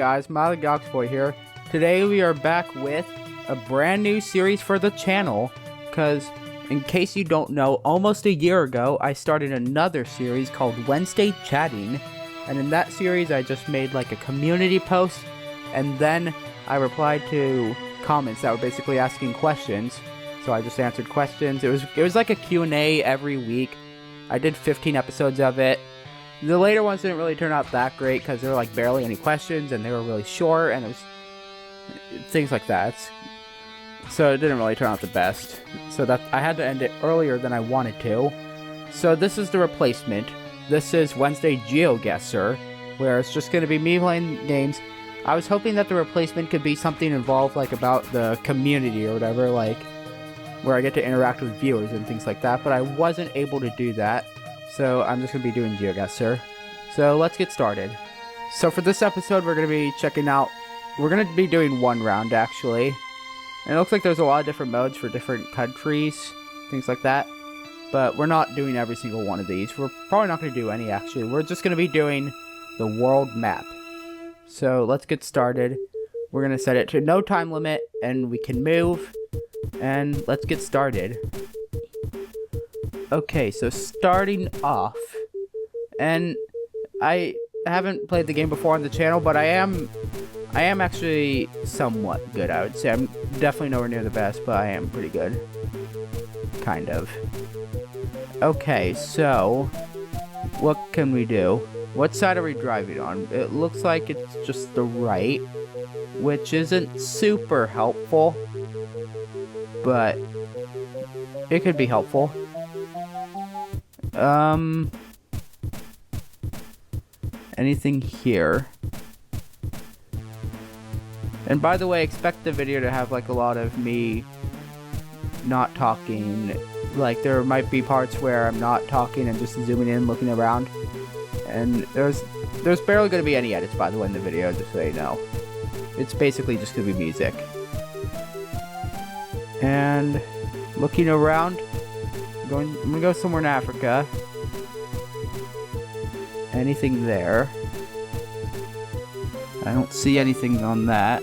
guys, Boy here. Today we are back with a brand new series for the channel, because in case you don't know, almost a year ago I started another series called Wednesday Chatting, and in that series I just made like a community post, and then I replied to comments that were basically asking questions. So I just answered questions. It was like a Q&A every week. I did 15 episodes of it. The later ones didn't really turn out that great because there were like barely any questions and they were really short, and it was things like that. So it didn't really turn out the best. So that I had to end it earlier than I wanted to. So this is the replacement. This is Wednesday GeoGuessr, where it's just going to be me playing games. I was hoping that the replacement could be something involved like about the community or whatever, like where I get to interact with viewers and things like that, but I wasn't able to do that. So I'm just going to be doing GeoGuessr. So let's get started. So for this episode, we're going to be checking out, we're going to be doing one round actually. And it looks like there's a lot of different modes for different countries, things like that. But we're not doing every single one of these. We're probably not going to do any actually. We're just going to be doing the world map. So let's get started. We're going to set it to no time limit and we can move. And let's get started. Okay, so starting off, and I haven't played the game before on the channel, but I am actually somewhat good, I would say. I'm definitely nowhere near the best, but I am pretty good. Kind of. Okay, so what can we do? What side are we driving on? It looks like it's just the right, which isn't super helpful, but it could be helpful. Anything here? And by the way, expect the video to have like a lot of me not talking. Like there might be parts where I'm not talking and just zooming in, looking around. And there's barely going to be any edits, by the way, in the video, just so you know. It's basically just going to be music. And looking around, I'm gonna go somewhere in Africa. Anything there? I don't see anything on that.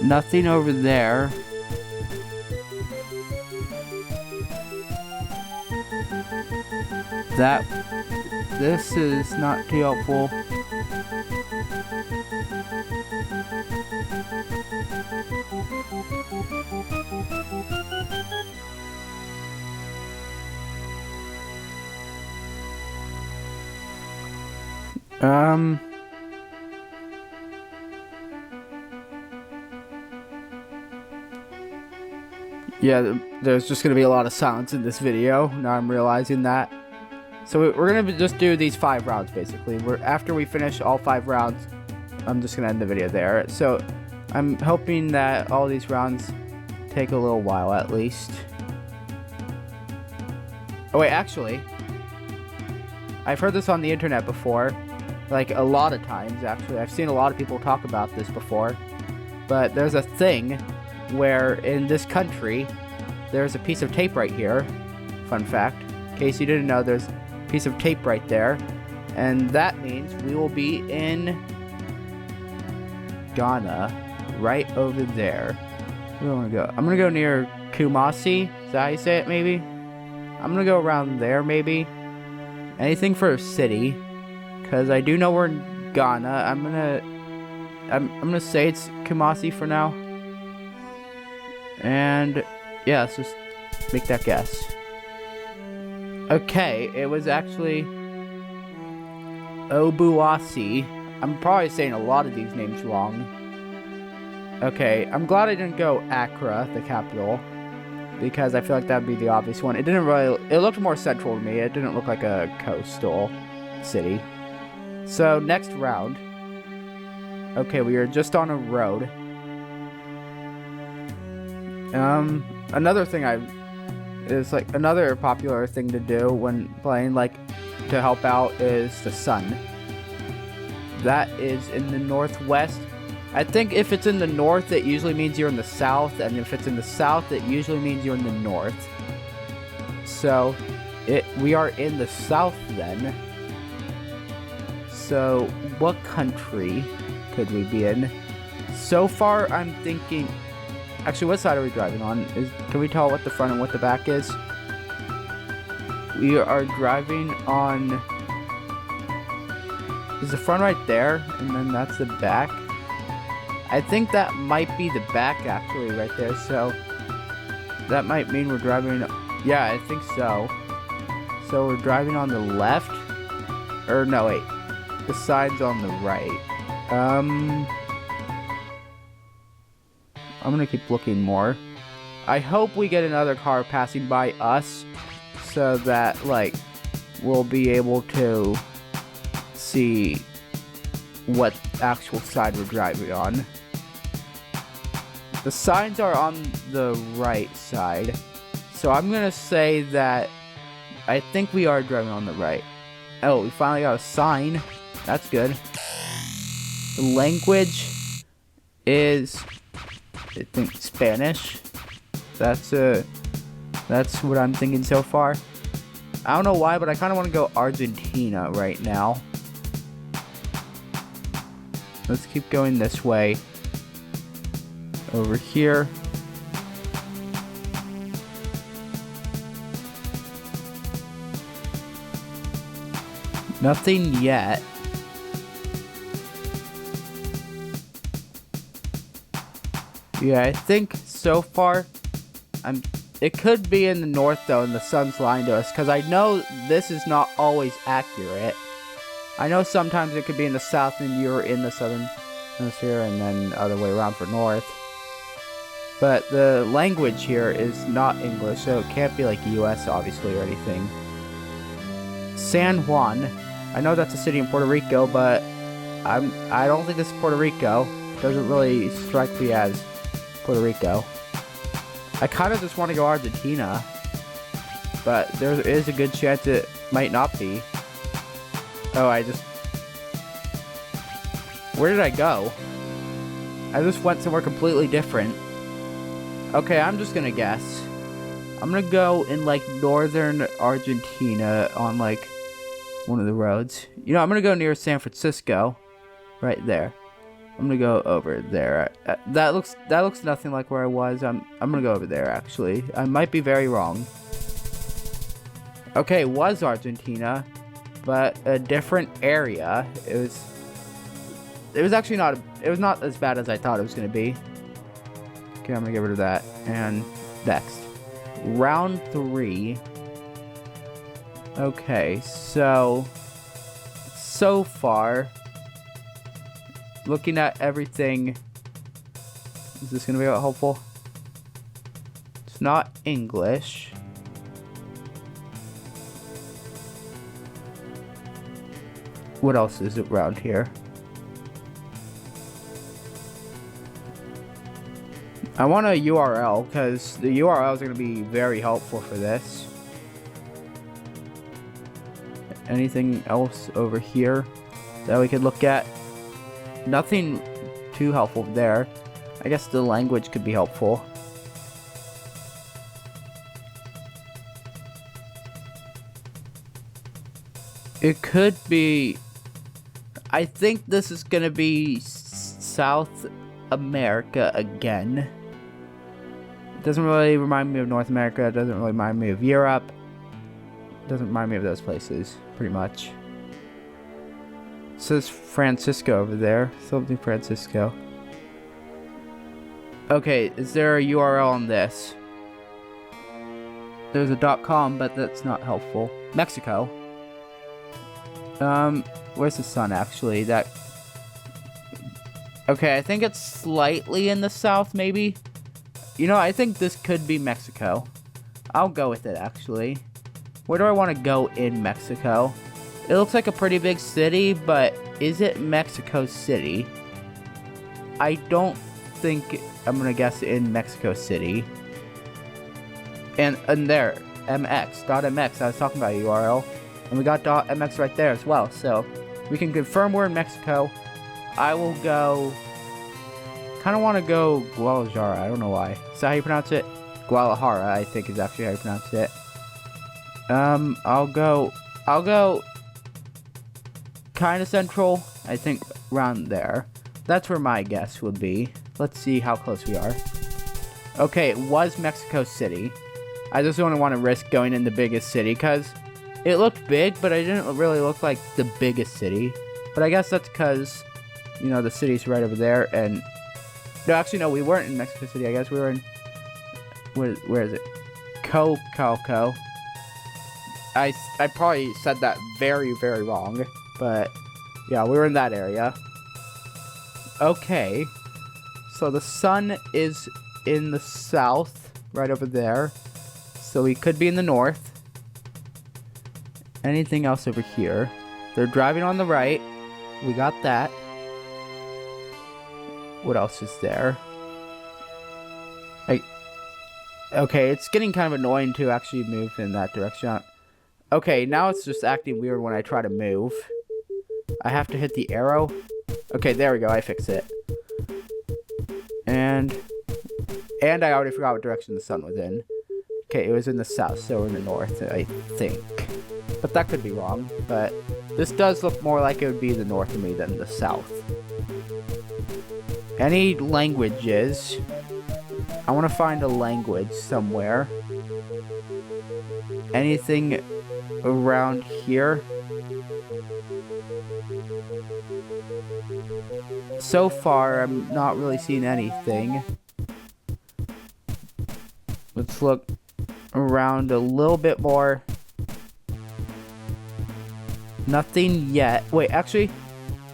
Nothing over there. This is not too helpful. Yeah, there's just gonna be a lot of silence in this video. Now I'm realizing that. So we're gonna just do these 5 rounds basically. After we finish all 5 rounds, I'm just gonna end the video there. So I'm hoping that all these rounds take a little while at least. Oh wait, actually, I've heard this on the internet before, like a lot of times actually. I've seen a lot of people talk about this before, but there's a thing where in this country there's a piece of tape right here. Fun fact, in case you didn't know, there's a piece of tape right there, and that means we will be in Ghana, right over there. Where do I want to go? I'm gonna go near Kumasi. Is that how you say it? Maybe. I'm gonna go around there. Maybe. Anything for a city, because I do know we're in Ghana. I'm gonna say it's Kumasi for now. And yeah, let's just make that guess. Okay, it was actually Obuasi. I'm probably saying a lot of these names wrong. Okay, I'm glad I didn't go Accra, the capital, because I feel like that'd be the obvious one. It looked more central to me. It didn't look like a coastal city. So next round. Okay, we are just on a road. Another thing is like another popular thing to do when playing, like to help out, is the sun. That is in the northwest. I think if it's in the north, it usually means you're in the south, and if it's in the south, it usually means you're in the north. So we are in the south then. So what country could we be in? So far, I'm thinking... Actually, what side are we driving on? Can we tell what the front and what the back is? We are driving on... Is the front right there? And then that's the back? I think that might be the back, actually, right there. So that might mean we're driving... Yeah, I think so. So we're driving on the left? Or no, wait. The side's on the right. I'm gonna keep looking more. I hope we get another car passing by us so that, like, we'll be able to see what actual side we're driving on. The signs are on the right side. So I'm gonna say that I think we are driving on the right. Oh, we finally got a sign. That's good. The language is, I think, Spanish. That's what I'm thinking so far. I don't know why, but I kind of want to go Argentina right now. Let's keep going this way. Over here. Nothing yet. Yeah, I think so far, it could be in the north though, and the sun's lying to us, because I know this is not always accurate. I know sometimes it could be in the south and you're in the southern hemisphere, and then other way around for north. But the language here is not English, so it can't be like US obviously or anything. San Juan. I know that's a city in Puerto Rico, but I don't think this is Puerto Rico. It doesn't really strike me as Puerto Rico. I kind of just want to go Argentina, but there is a good chance it might not be. Oh, where did I go? I just went somewhere completely different. Okay, I'm just gonna guess. I'm gonna go in, like, northern Argentina on, like, one of the roads. You know, I'm gonna go near San Francisco. Right there. I'm gonna go over there. That looks nothing like where I was. I'm gonna go over there, actually. I might be very wrong. Okay, it was Argentina, but a different area. It was actually not as bad as I thought it was gonna be. Okay, I'm gonna get rid of that. And next. Round 3. Okay, so far, looking at everything, is this gonna be helpful? It's not English. What else is around here? I want a URL, because the URL is going to be very helpful for this. Anything else over here that we could look at? Nothing too helpful there. I guess the language could be helpful. It could be... I think this is going to be South America again. It doesn't really remind me of North America. It doesn't really remind me of Europe. It doesn't remind me of those places, pretty much. It says Francisco over there. Something Francisco. Okay, is there a URL on this? There's a .com, but that's not helpful. Mexico. Where's the sun, actually? Okay, I think it's slightly in the south, maybe? You know, I think this could be Mexico. I'll go with it, actually. Where do I want to go in Mexico? It looks like a pretty big city, but is it Mexico City? I don't think I'm gonna guess in Mexico City. And there, .mx. I was talking about a URL. And we got .mx right there as well. So, we can confirm we're in Mexico. I will go... kind of want to go Guadalajara. I don't know why. Is that how you pronounce it? Guadalajara, I think, is actually how you pronounce it. I'll go kind of central. I think around there. That's where my guess would be. Let's see how close we are. Okay, it was Mexico City. I just don't want to risk going in the biggest city because it looked big, but it didn't really look like the biggest city. But I guess that's because, you know, the city's right over there. And no, actually, no, we weren't in Mexico City. I guess we were in, where is it? Coco. I probably said that very, very wrong. But yeah, we were in that area. Okay. So the sun is in the south, right over there. So we could be in the north. Anything else over here? They're driving on the right. We got that. What else is there? Okay, it's getting kind of annoying to actually move in that direction. Okay, now it's just acting weird when I try to move. I have to hit the arrow. Okay, there we go. I fixed it. And I already forgot what direction the sun was in. Okay, it was in the south, so we're in the north, I think. But that could be wrong. But this does look more like it would be the north of me than the south. Any languages? I want to find a language somewhere. Anything around here? So far, I'm not really seeing anything. Let's look around a little bit more. Nothing yet. Wait, actually,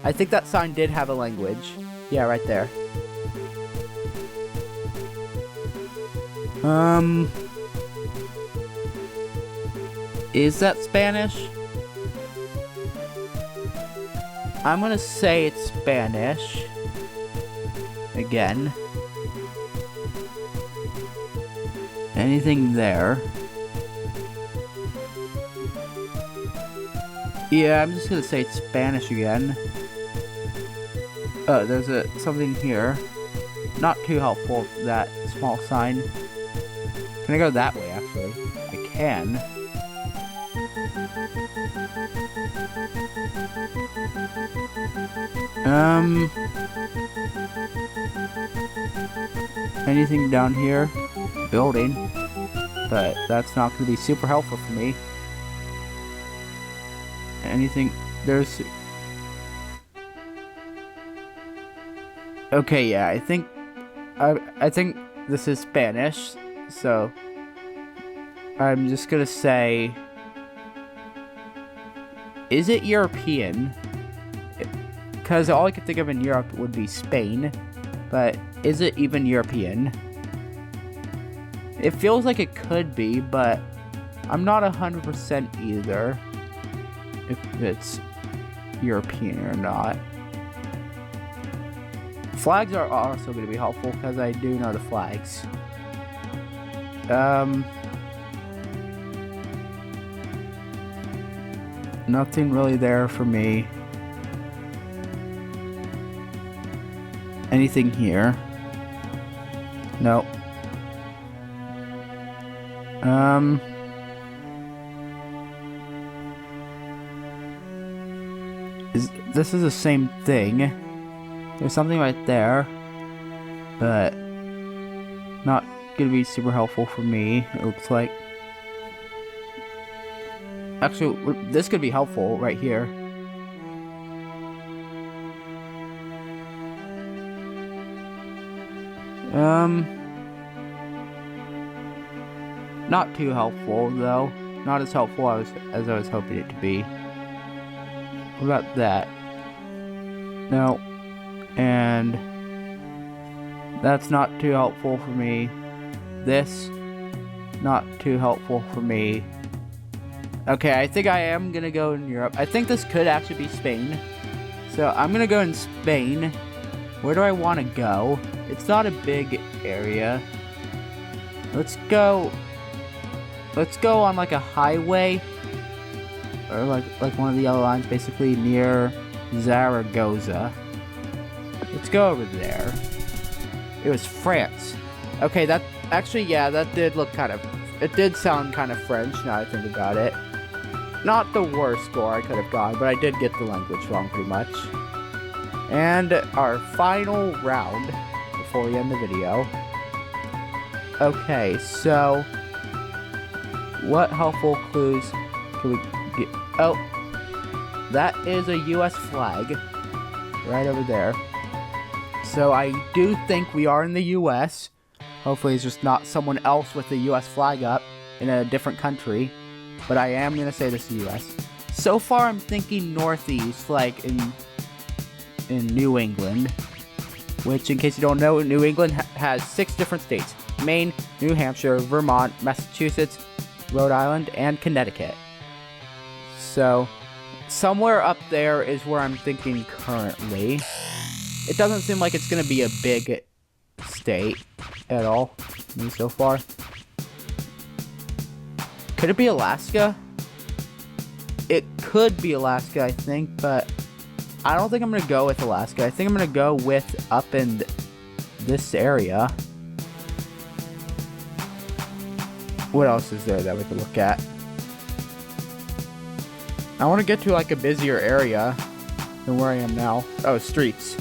I think that sign did have a language. Yeah, right there. Is that Spanish? I'm gonna say it's Spanish. Again. Anything there? Yeah, I'm just gonna say it's Spanish again. Oh, there's something here. Not too helpful, that small sign. Can I go that way, actually? I can. Anything down here? Building. But that's not going to be super helpful for me. Anything? There's... Okay, yeah, I think this is Spanish, so I'm just gonna say, is it European? Because all I could think of in Europe would be Spain, but is it even European? It feels like it could be, but I'm not 100% either if it's European or not. Flags are also going to be helpful because I do know the flags. Nothing really there for me. Anything here? Nope. This is the same thing. There's something right there, but not gonna be super helpful for me, it looks like. Actually, this could be helpful right here. Not too helpful, though. Not as helpful as I was hoping it to be. What about that? No. And that's not too helpful for me. This, not too helpful for me. Okay, I think I am gonna go in Europe. I think this could actually be Spain. So I'm gonna go in Spain. Where do I want to go? It's not a big area. Let's go on like a highway. Or like one of the yellow lines, basically near Zaragoza. Let's go over there. It was France. Okay, that actually, yeah, that did look kind of It did sound kind of French now I think about it. Not the worst score I could have gotten, but I did get the language wrong pretty much. And our final round before we end the video. Okay, so what helpful clues can we get? Oh, that is a US flag right over there. So I do think we are in the US. Hopefully it's just not someone else with the US flag up in a different country. But I am going to say this is the US. So far I'm thinking northeast, like in New England. Which, in case you don't know, New England has 6 different states. Maine, New Hampshire, Vermont, Massachusetts, Rhode Island, and Connecticut. So, somewhere up there is where I'm thinking currently. It doesn't seem like it's going to be a big state at all, to me so far. Could it be Alaska? It could be Alaska, I think, but I don't think I'm going to go with Alaska. I think I'm going to go with up in this area. What else is there that we could look at? I want to get to like a busier area than where I am now. Oh, streets.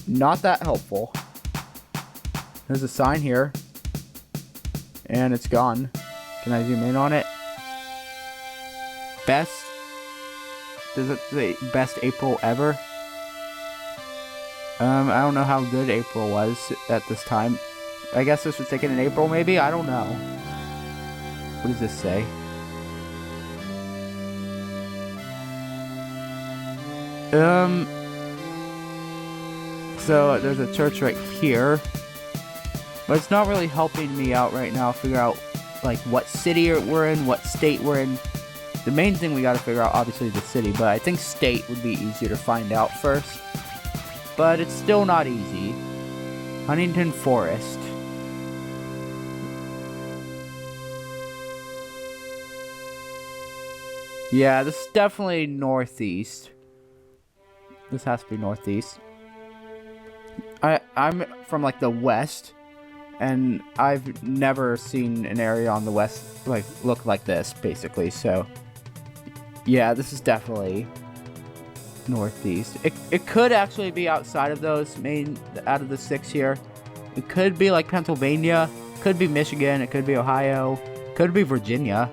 Not that helpful. There's a sign here. And it's gone. Can I zoom in on it? Best. Does it say best April ever? I don't know how good April was at this time. I guess this was taken in April, maybe? I don't know. What does this say? So there's a church right here. But it's not really helping me out right now figure out like what city we're in, what state we're in. The main thing we gotta figure out obviously is the city, but I think state would be easier to find out first. But it's still not easy. Huntington Forest. Yeah, this is definitely northeast. This has to be northeast. I'm from like the west, and I've never seen an area on the west like look like this basically. So yeah, this is definitely northeast. It could actually be outside of those out of the 6 here. It could be like Pennsylvania, could be Michigan, it could be Ohio, could be Virginia.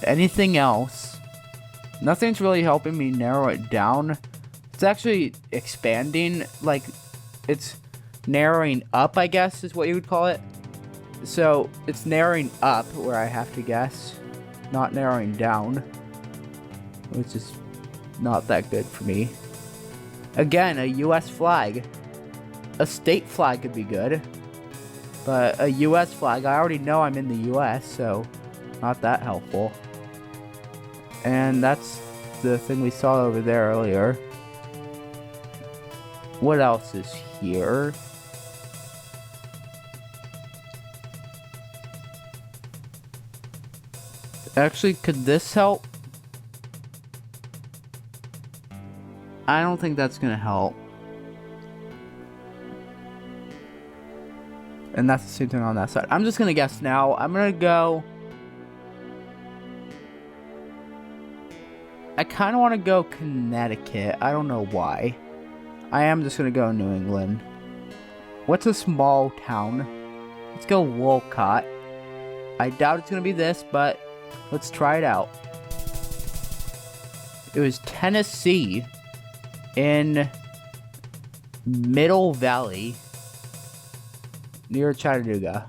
Anything else? Nothing's really helping me narrow it down. It's actually expanding, like it's narrowing up, I guess is what you would call it. So it's narrowing up where I have to guess, not narrowing down, which is not that good for me. Again, a US flag. A state flag could be good, but a US flag, I already know I'm in the US, so not that helpful. And that's the thing we saw over there earlier. What else is here? Actually, could this help? I don't think that's gonna help. And that's the same thing on that side. I'm just gonna guess now. I'm gonna go. I kind of want to go Connecticut. I don't know why. I am just gonna go New England. What's a small town? Let's go Wolcott. I doubt it's gonna be this, but let's try it out. It was Tennessee in Middle Valley near Chattanooga.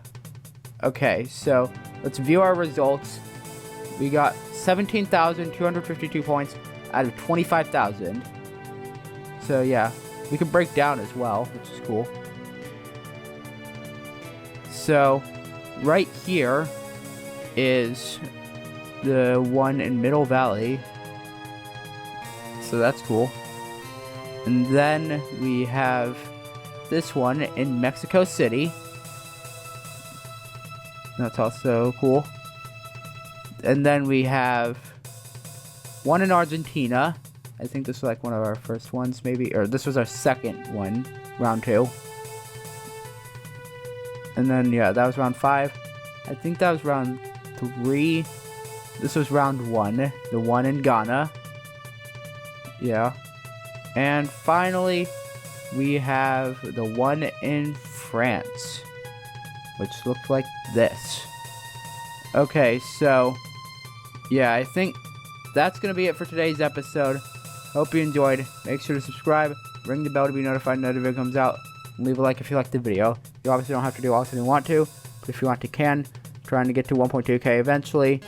Okay, so let's view our results. We got 17,252 points out of 25,000. So yeah, we can break down as well, which is cool. So right here is the one in Middle Valley. So that's cool. And then we have this one in Mexico City. That's also cool. And then we have one in Argentina. I think this was like one of our first ones maybe, or this was our second one, round 2. And then, yeah, that was round 5. I think that was round 3. This was round 1. The one in Ghana. Yeah. And finally, we have the one in France, which looked like this. Okay, so, yeah, I think that's going to be it for today's episode. Hope you enjoyed. Make sure to subscribe, ring the bell to be notified when another video comes out, and leave a like if you liked the video. You obviously don't have to do all if you want to, but if you want to, can. Trying to get to 1.2K eventually.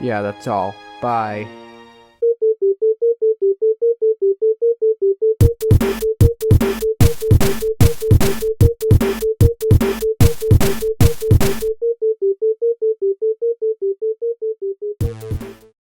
Yeah, that's all. Bye.